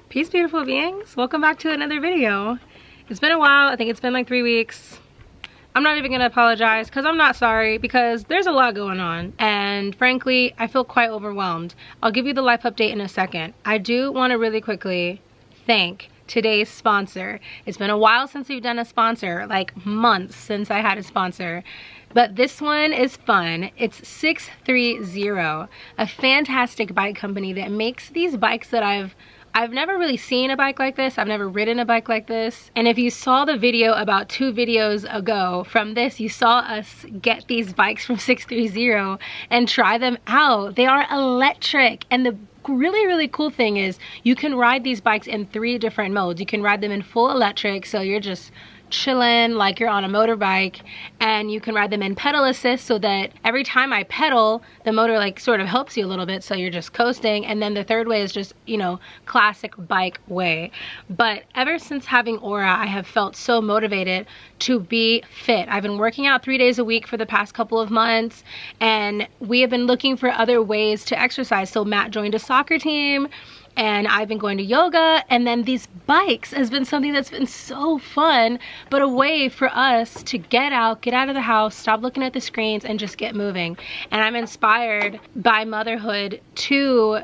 Peace, beautiful beings. Welcome back to another video. It's been a while. I think it's been like 3 weeks. I'm not even gonna apologize because I'm not sorry, because there's a lot going on and frankly I feel quite overwhelmed. I'll give you the life update in a second. I do want to really quickly thank today's sponsor. It's been a while since we've done a sponsor, like months since I had a sponsor, but this one is fun. It's 630, a fantastic bike company that makes these bikes that I've never really seen a bike like this. I've never ridden a bike like this. And if you saw the video about 2 videos ago from this, you saw us get these bikes from 630 and try them out. They are electric, and the really cool thing is you can ride these bikes in 3 different modes. You can ride them in full electric, so you're just chilling like you're on a motorbike, and you can ride them in pedal assist, so that every time I pedal the motor like sort of helps you a little bit, so you're just coasting. And then the third way is just, you know, classic bike way. But ever since having Aura, I have felt so motivated to be fit. I've been working out 3 days a week for the past couple of months, and we have been looking for other ways to exercise. So Matt joined a soccer team, and I've been going to yoga, and then these bikes has been something that's been so fun, but a way for us to get out of the house, stop looking at the screens, and just get moving. And I'm inspired by motherhood to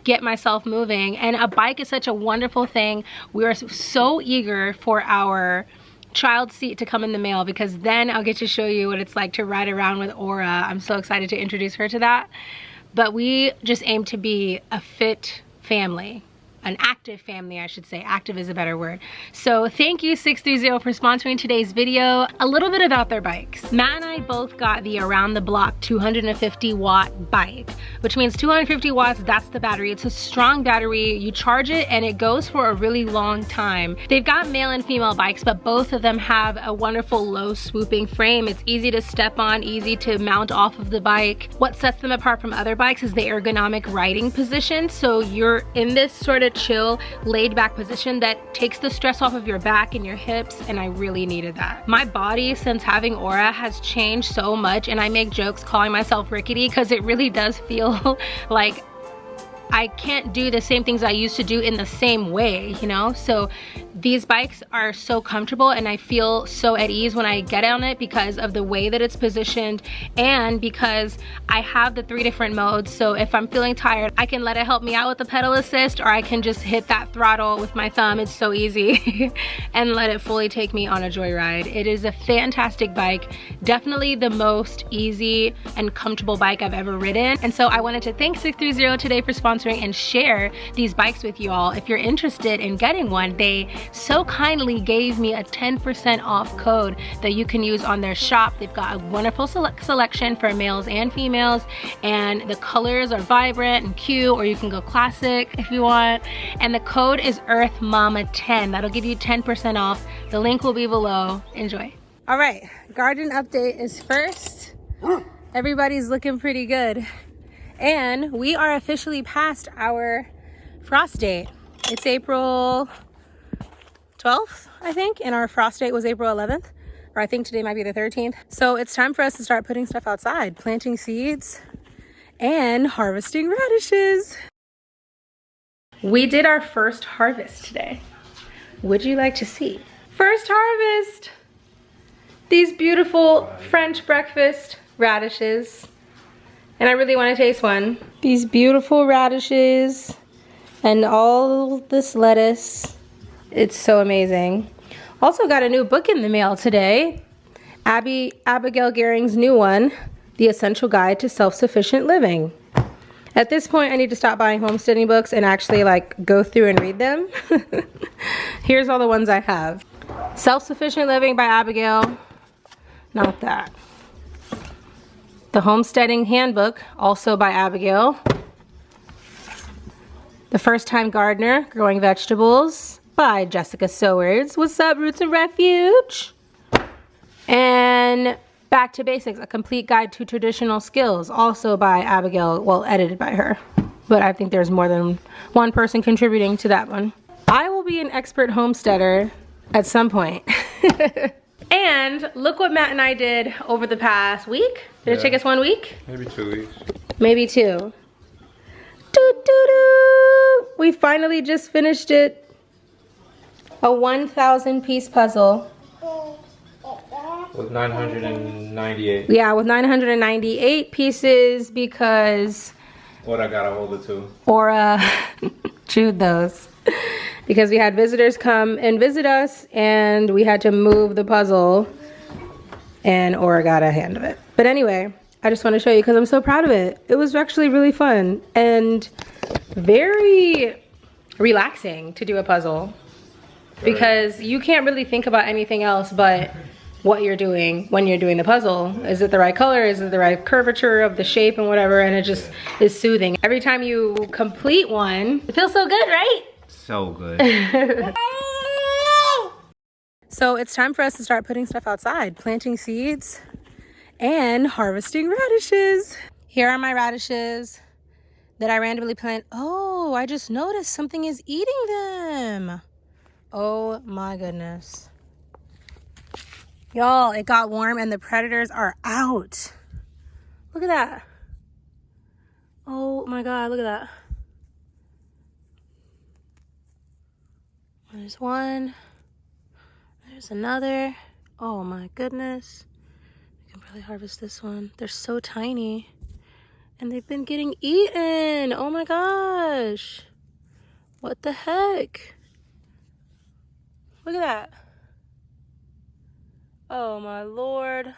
get myself moving, and a bike is such a wonderful thing. We are so eager for our child seat to come in the mail, because then I'll get to show you what it's like to ride around with Aura. I'm so excited to introduce her to that. But we just aim to be a fit family, an active family, I should say. Active is a better word. So thank you 630 for sponsoring today's video. A little bit about their bikes. Matt and I both got the around the block 250 watt bike, which means 250 watts, that's the battery. It's a strong battery. You charge it and it goes for a really long time. They've got male and female bikes, but both of them have a wonderful low swooping frame. It's easy to step on, easy to mount off of the bike. What sets them apart from other bikes is the ergonomic riding position. So you're in this sort of chill, laid back position that takes the stress off of your back and your hips, and I really needed that. My body, since having Aura, has changed so much, and I make jokes calling myself rickety because it really does feel like I can't do the same things I used to do in the same way, you know? So these bikes are so comfortable, and I feel so at ease when I get on it because of the way that it's positioned, and because I have the 3 different modes. So if I'm feeling tired, I can let it help me out with the pedal assist, or I can just hit that throttle with my thumb. It's so easy and let it fully take me on a joyride. It is a fantastic bike, definitely the most easy and comfortable bike I've ever ridden. And so I wanted to thank 630 today for sponsoring and share these bikes with you all. If you're interested in getting one, they so kindly gave me a 10% off code that you can use on their shop. They've got a wonderful selection for males and females, and the colors are vibrant and cute, or you can go classic if you want. And the code is EarthMama10. That'll give you 10% off. The link will be below. Enjoy. All right, garden update is first. Everybody's looking pretty good. And we are officially past our frost date. It's April 12th, I think, and our frost date was April 11th, or I think today might be the 13th. So it's time for us to start putting stuff outside, planting seeds and harvesting radishes. We did our first harvest today. Would you like to see? First harvest! These beautiful French breakfast radishes. And I really want to taste one. These beautiful radishes and all this lettuce. It's so amazing. Also got a new book in the mail today. Abigail Garing's new one, The Essential Guide to Self-Sufficient Living. At this point, I need to stop buying homesteading books and actually like go through and read them. Here's all the ones I have. Self-Sufficient Living by Abigail. Not that. The Homesteading Handbook, also by Abigail. The First Time Gardener, Growing Vegetables, by Jessica Sowards. What's up, Roots and Refuge? And Back to Basics, A Complete Guide to Traditional Skills, also by Abigail, well, edited by her. But I think there's more than one person contributing to that one. I will be an expert homesteader at some point. And look what Matt and I did over the past week. Did it take us 1 week? Maybe 2 weeks. Maybe 2. Doo, doo, doo. we finally just finished it. A 1,000 piece puzzle. With 998. Yeah, with 998 pieces because What I gotta hold it to. Aura chewed those. Because we had visitors come and visit us and we had to move the puzzle and Aura got a hand of it. But anyway, I just want to show you because I'm so proud of it. It was actually really fun and very relaxing to do a puzzle. Because you can't really think about anything else but what you're doing when you're doing the puzzle. Is it the right color? Is it the right curvature of the shape and whatever? And it just is soothing. Every time you complete one, it feels so good, right? So good. So it's time for us to start putting stuff outside, planting seeds and harvesting radishes. Here are my radishes that I randomly plant. Oh, I just noticed something is eating them. Oh my goodness. Y'all, it got warm and the predators are out. Look at that. Oh my God, look at that. There's one. There's another. Oh my goodness. I can probably harvest this one. They're so tiny. And they've been getting eaten. Oh my gosh. What the heck? Look at that. Oh my Lord.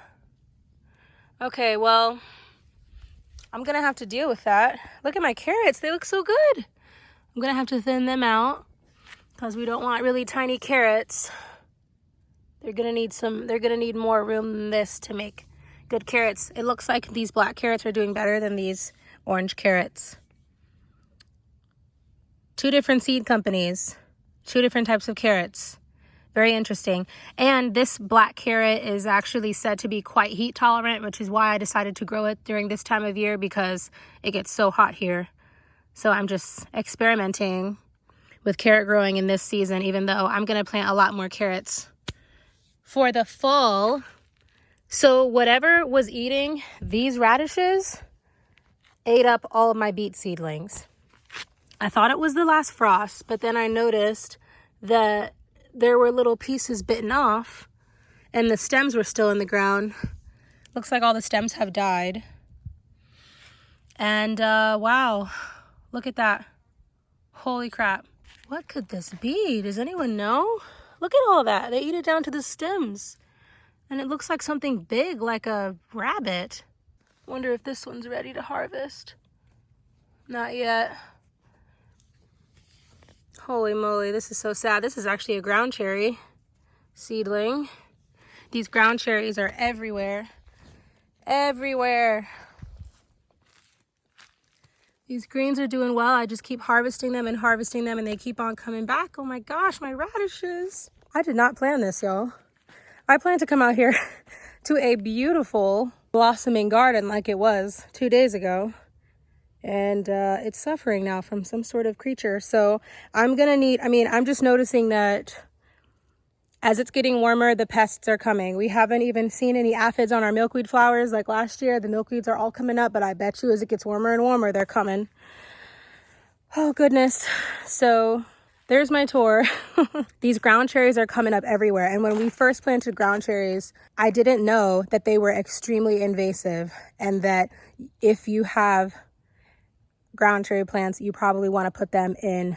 Okay, well, I'm gonna have to deal with that. Look at my carrots, they look so good. I'm gonna have to thin them out because we don't want really tiny carrots. They're gonna need more room than this to make good carrots. It looks like these black carrots are doing better than these orange carrots. 2 different seed companies, 2 different types of carrots. Very interesting. And this black carrot is actually said to be quite heat tolerant, which is why I decided to grow it during this time of year because it gets so hot here. So I'm just experimenting with carrot growing in this season, even though I'm going to plant a lot more carrots for the fall. So whatever was eating these radishes ate up all of my beet seedlings. I thought it was the last frost, but then I noticed that there were little pieces bitten off and the stems were still in the ground. Looks like all the stems have died. And wow, look at that. Holy crap. What could this be? Does anyone know? Look at all that. They eat it down to the stems. And it looks like something big, like a rabbit. Wonder if this one's ready to harvest. Not yet. Holy moly, this is so sad. This is actually a ground cherry seedling. These ground cherries are everywhere. Everywhere. These greens are doing well. I just keep harvesting them and they keep on coming back. Oh my gosh, my radishes. I did not plan this, y'all. I planned to come out here to a beautiful blossoming garden like it was 2 days ago. And it's suffering now from some sort of creature. So I'm just noticing that as it's getting warmer, the pests are coming. We haven't even seen any aphids on our milkweed flowers like last year. The milkweeds are all coming up, but I bet you as it gets warmer and warmer, they're coming. Oh goodness. So there's my tour. These ground cherries are coming up everywhere. And when we first planted ground cherries, I didn't know that they were extremely invasive and that if you have ground cherry plants, you probably want to put them in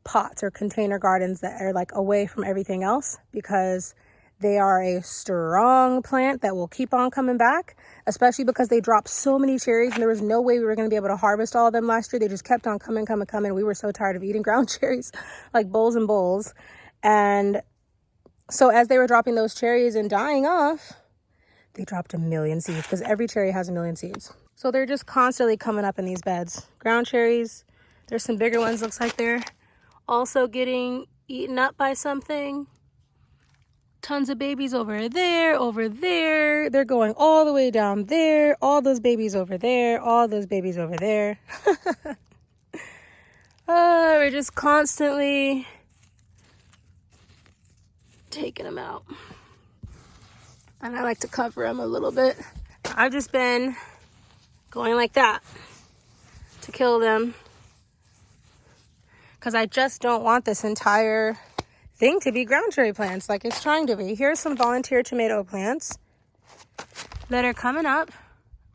pots or container gardens that are like away from everything else because they are a strong plant that will keep on coming back, especially because they dropped so many cherries and there was no way we were going to be able to harvest all of them last year. They just kept on coming. We were so tired of eating ground cherries like bowls and bowls. And so as they were dropping those cherries and dying off, they dropped 1 million seeds because every cherry has 1 million seeds. So they're just constantly coming up in these beds. Ground cherries, there's some bigger ones, looks like they're also getting eaten up by something. Tons of babies over there, over there. They're going all the way down there. All those babies over there, all those babies over there. We're just constantly taking them out. And I like to cover them a little bit. I've just been going like that to kill them. because I just don't want this entire thing to be ground cherry plants like it's trying to be. Here's some volunteer tomato plants that are coming up.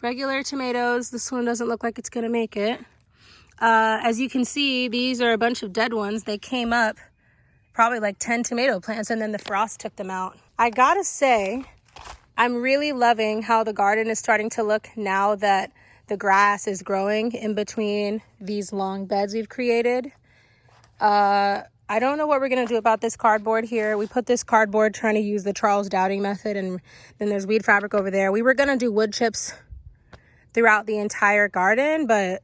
Regular tomatoes. This one doesn't look like it's gonna make it. As you can see, these are a bunch of dead ones. They came up probably like 10 tomato plants and then the frost took them out. I gotta say, I'm really loving how the garden is starting to look now that the grass is growing in between these long beds we've created. I don't know what we're gonna do about this cardboard here. We put this cardboard trying to use the Charles Dowding method, and then there's weed fabric over there. We were gonna do wood chips throughout the entire garden, but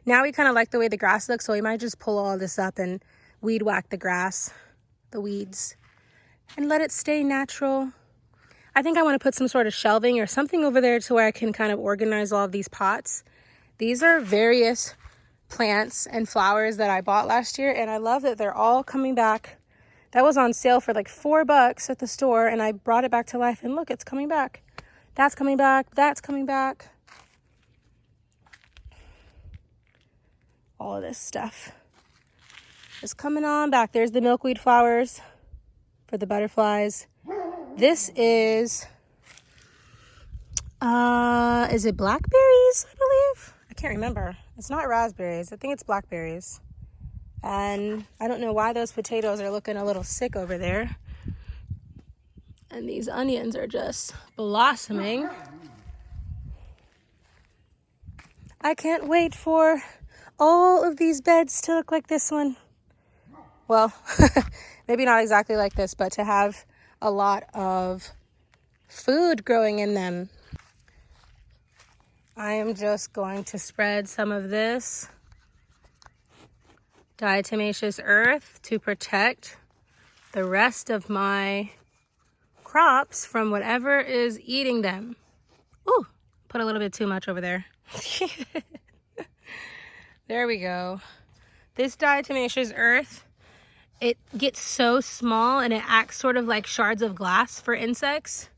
now we kind of like the way the grass looks, so we might just pull all this up and weed whack the grass, the weeds, and let it stay natural. I think I want to put some sort of shelving or something over there to where I can kind of organize all of these pots. These are various plants and flowers that I bought last year, and I love that they're all coming back. That was on sale for like $4 at the store, and I brought it back to life, and look, it's coming back. That's coming back. That's coming back. All of this stuff is coming on back. There's the milkweed flowers for the butterflies. This is it blackberries, I believe? I can't remember. It's not raspberries. I think it's blackberries. And I don't know why those potatoes are looking a little sick over there. And these onions are just blossoming. I can't wait for all of these beds to look like this one. Well, maybe not exactly like this, but to have a lot of food growing in them. I am just going to spread some of this diatomaceous earth to protect the rest of my crops from whatever is eating them. Ooh, put a little bit too much over there. There we go. This diatomaceous earth, it gets so small and it acts sort of like shards of glass for insects.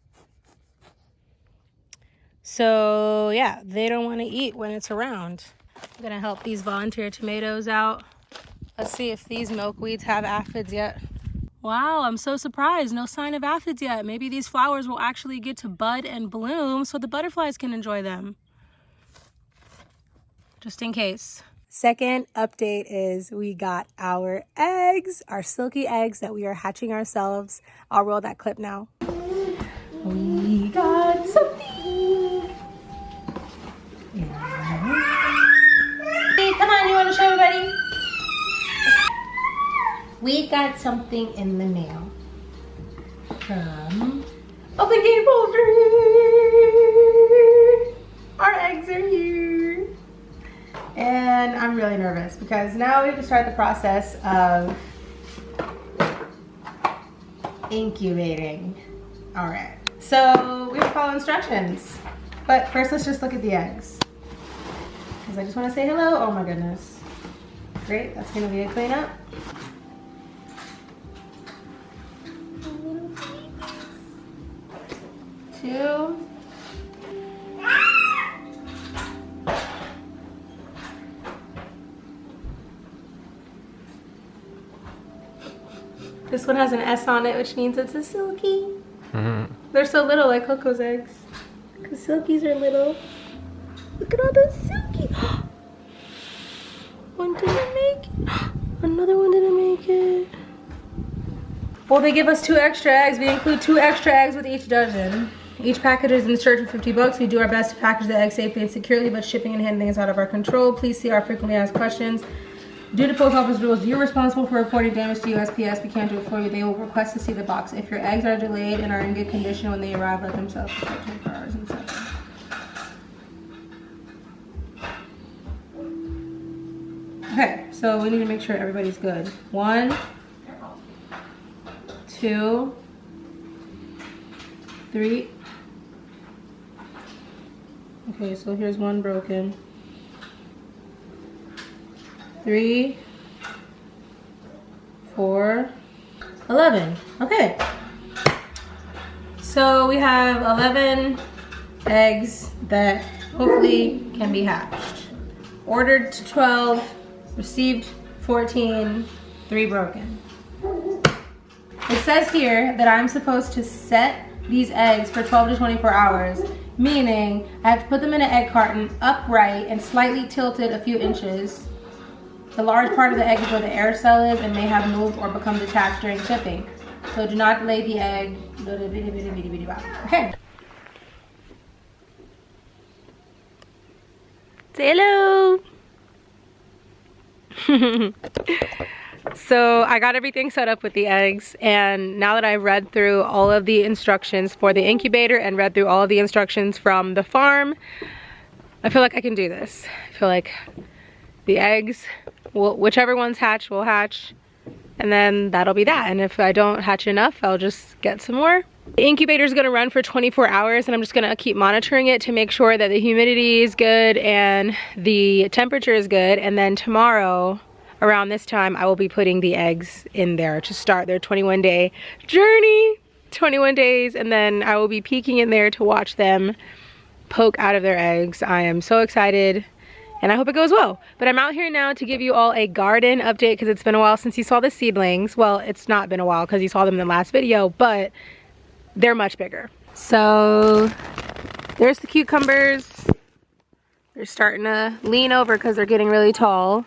So yeah, they don't want to eat when it's around. I'm gonna help these volunteer tomatoes out. Let's see if these milkweeds have aphids yet. Wow, I'm so surprised. No sign of aphids yet. Maybe these flowers will actually get to bud and bloom so the butterflies can enjoy them. Just in case. Second update is we got our eggs, our silky eggs that we are hatching ourselves. I'll roll that clip now. We got something. Hey, come on, you want to show everybody? We got something in the mail from Open Game Poultry. Our eggs are here. And I'm really nervous because now we have to start the process of incubating. All right, so we have to follow instructions. But first, let's just look at the eggs. Because I just want to say hello. Oh my goodness. Great, that's gonna be a cleanup. Two. This one has an S on it, which means it's a silky. Mm-hmm. They're so little, like Coco's eggs. Because silkies are little. Look at all those silky. One didn't make it. Another one didn't make it. Well, they give us 2 extra eggs. We include 2 extra eggs with each dozen. Each package is insured for $50. We do our best to package the eggs safely and securely, but shipping and handling is out of our control. Please see our frequently asked questions. Due to post office rules, you're responsible for reporting damage to USPS. We can't do it for you. They will request to see the box. If your eggs are delayed and are in good condition when they arrive, let them sell for 24 hours and such. Okay, so we need to make sure everybody's good. 1, 2, 3. Okay, so here's one broken. 3, 4, 11. Okay. So we have 11 eggs that hopefully can be hatched. Ordered to 12, received 14, 3 broken. It says here that I'm supposed to set these eggs for 12 to 24 hours, meaning I have to put them in an egg carton upright and slightly tilted a few inches. The large part of the egg is where the air cell is and may have moved or become detached during shipping. So do not lay the egg. Okay. Say hello. So I got everything set up with the eggs, and now that I've read through all of the instructions for the incubator and read through all of the instructions from the farm, I feel like I can do this. I feel like the eggs, whichever ones hatch will hatch, and then that'll be that. And if I don't hatch enough, I'll just get some more. The incubator is gonna run for 24 hours, and I'm just gonna keep monitoring it to make sure that the humidity is good and the temperature is good. And then tomorrow, around this time, I will be putting the eggs in there to start their 21-day journey. 21 days, and then I will be peeking in there to watch them poke out of their eggs. I am so excited, and I hope it goes well. But I'm out here now to give you all a garden update because it's been a while since you saw the seedlings. Well, it's not been a while because you saw them in the last video, but they're much bigger. So there's the cucumbers. They're starting to lean over because they're getting really tall.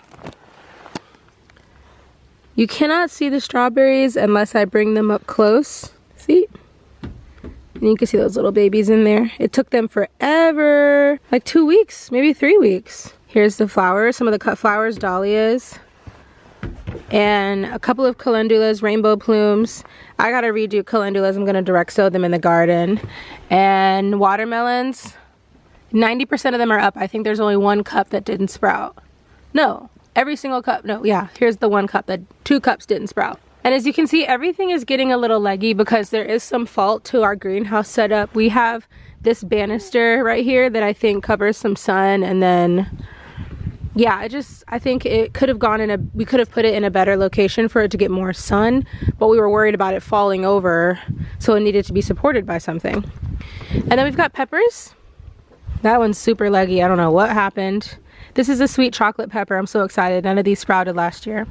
You cannot see the strawberries unless I bring them up close. See? And you can see those little babies in there. It took them forever, like 2 weeks, maybe 3 weeks. Here's the flowers, some of the cut flowers, dahlias, and a couple of calendulas, rainbow plumes. I gotta redo calendulas. I'm gonna direct sow them in the garden. And watermelons, 90% of them are up. I think there's only 1 cup that didn't sprout. No, every single cup, no, yeah, here's the 1 cup that 2 cups didn't sprout. And as you can see, everything is getting a little leggy because there is some fault to our greenhouse setup. We have this banister right here that I think covers some sun, and then, yeah, I think it could have gone we could have put it in a better location for it to get more sun, but we were worried about it falling over, so it needed to be supported by something. And then we've got peppers. That one's super leggy. I don't know what happened. This is a sweet chocolate pepper. I'm so excited. None of these sprouted last year,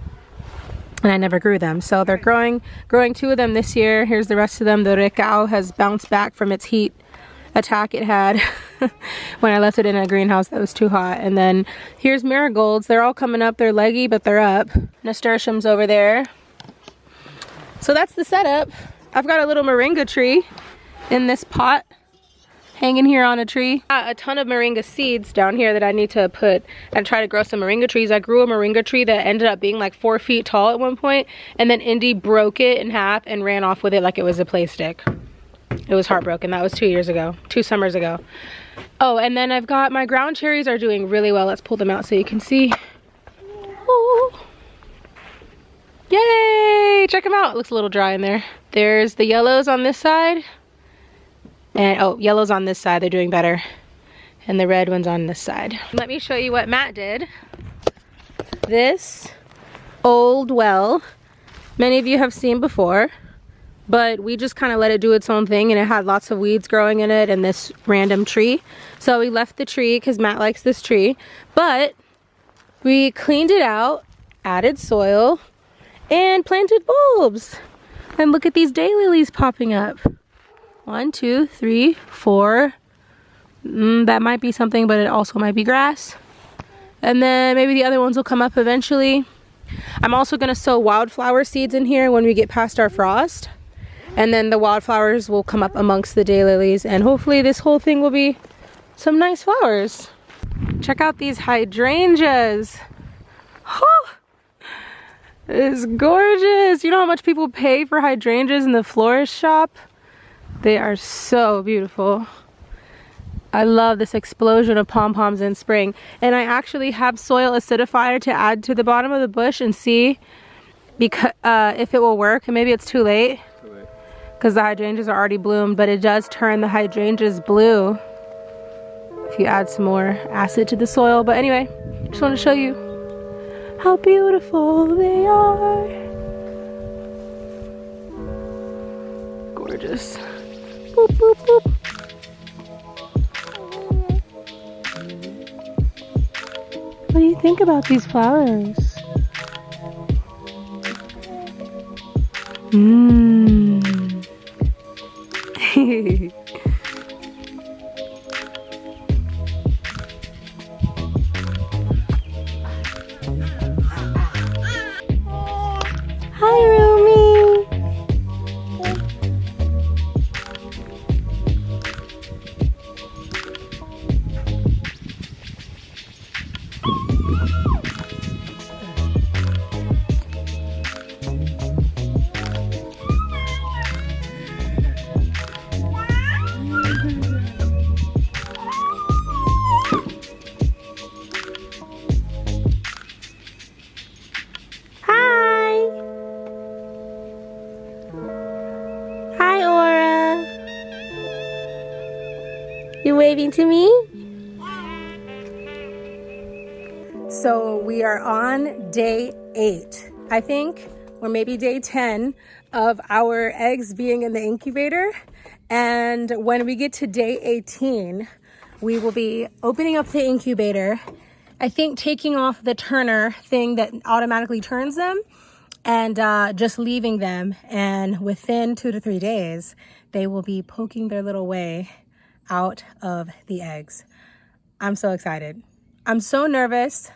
and I never grew them. So they're growing 2 of them this year. Here's the rest of them. The recao has bounced back from its heat attack it had when I left it in a greenhouse that was too hot. And then here's marigolds. They're all coming up. They're leggy, but they're up. Nasturtiums over there. So that's the setup. I've got a little moringa tree in this pot hanging here on a tree. A ton of moringa seeds down here that I need to put and try to grow some moringa trees. I grew a moringa tree that ended up being like 4 feet tall at one point, and then Indy broke it in half and ran off with it like it was a play stick. It was heartbroken. That was 2 summers ago. Oh, and then I've got my ground cherries are doing really well. Let's pull them out so you can see. Oh. Yay! Check them out. It looks a little dry in there. There's the yellows on this side. And oh, yellow's on this side, they're doing better. And the red one's on this side. Let me show you what Matt did. This old well, many of you have seen before, but we just kind of let it do its own thing, and it had lots of weeds growing in it and this random tree. So we left the tree because Matt likes this tree, but we cleaned it out, added soil, and planted bulbs. And look at these daylilies popping up. 1, 2, 3, 4. That might be something, but it also might be grass. And then maybe the other ones will come up eventually. I'm also going to sow wildflower seeds in here when we get past our frost. And then the wildflowers will come up amongst the daylilies, and hopefully this whole thing will be some nice flowers. Check out these hydrangeas. Oh, it's gorgeous. You know how much people pay for hydrangeas in the florist shop? They are so beautiful. I love this explosion of pom-poms in spring. And I actually have soil acidifier to add to the bottom of the bush and see if it will work. And maybe it's too late because the hydrangeas are already bloomed, but it does turn the hydrangeas blue if you add some more acid to the soil. But anyway, just want to show you how beautiful they are. Gorgeous. Boop, boop, boop. What do you think about these flowers? Mmm. Hi, Rumi. Hi. Hi, Aura. You waving to me? So we are on day 8, I think, or maybe day 10 of our eggs being in the incubator. And when we get to day 18, we will be opening up the incubator, I think taking off the turner thing that automatically turns them, and just leaving them. And within 2 to 3 days, they will be poking their little way out of the eggs. I'm so excited. I'm so nervous,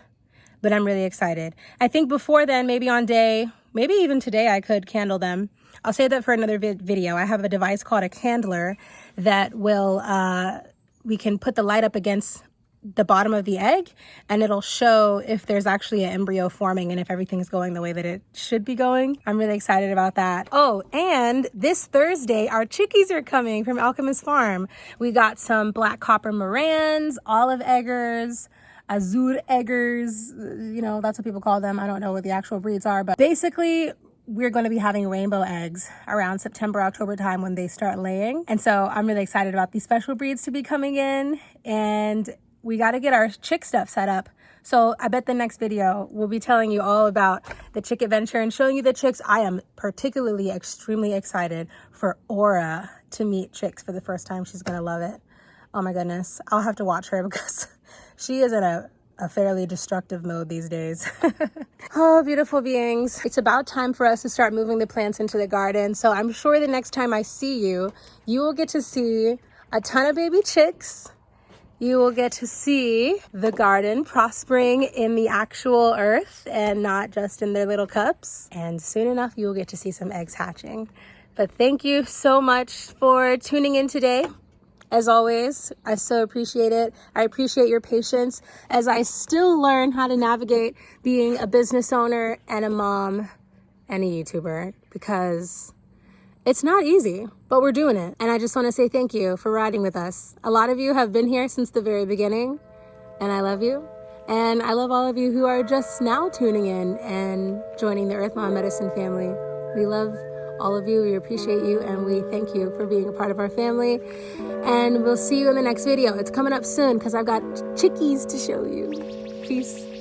but I'm really excited. I think before then, maybe on day, maybe even today, I could candle them. I'll save that for another video. I have a device called a candler that will, we can put the light up against the bottom of the egg, and it'll show if there's actually an embryo forming and if everything's going the way that it should be going. I'm really excited about that. Oh, and this Thursday, our chickies are coming from Alchemist Farm. We got some black copper Morans, olive eggers, azure eggers, you know, that's what people call them. I don't know what the actual breeds are, but basically we're going to be having rainbow eggs around September, October time when they start laying. And so I'm really excited about these special breeds to be coming in, and we got to get our chick stuff set up. So I bet the next video we'll be telling you all about the chick adventure and showing you the chicks. I am particularly extremely excited for Aura to meet chicks for the first time. She's going to love it. Oh my goodness. I'll have to watch her because she is in a fairly destructive mode these days. Oh, beautiful beings. It's about time for us to start moving the plants into the garden. So I'm sure the next time I see you, you will get to see a ton of baby chicks. You will get to see the garden prospering in the actual earth and not just in their little cups. And soon enough, you will get to see some eggs hatching. But thank you so much for tuning in today. As always, I so appreciate it. I appreciate your patience as I still learn how to navigate being a business owner and a mom and a YouTuber, because it's not easy, but we're doing it. And I just want to say thank you for riding with us. A lot of you have been here since the very beginning, and I love you. And I love all of you who are just now tuning in and joining the Earth Mom Medicine family. We love all of you, we appreciate you, and we thank you for being a part of our family. And we'll see you in the next video. It's coming up soon because I've got chickies to show you. Peace.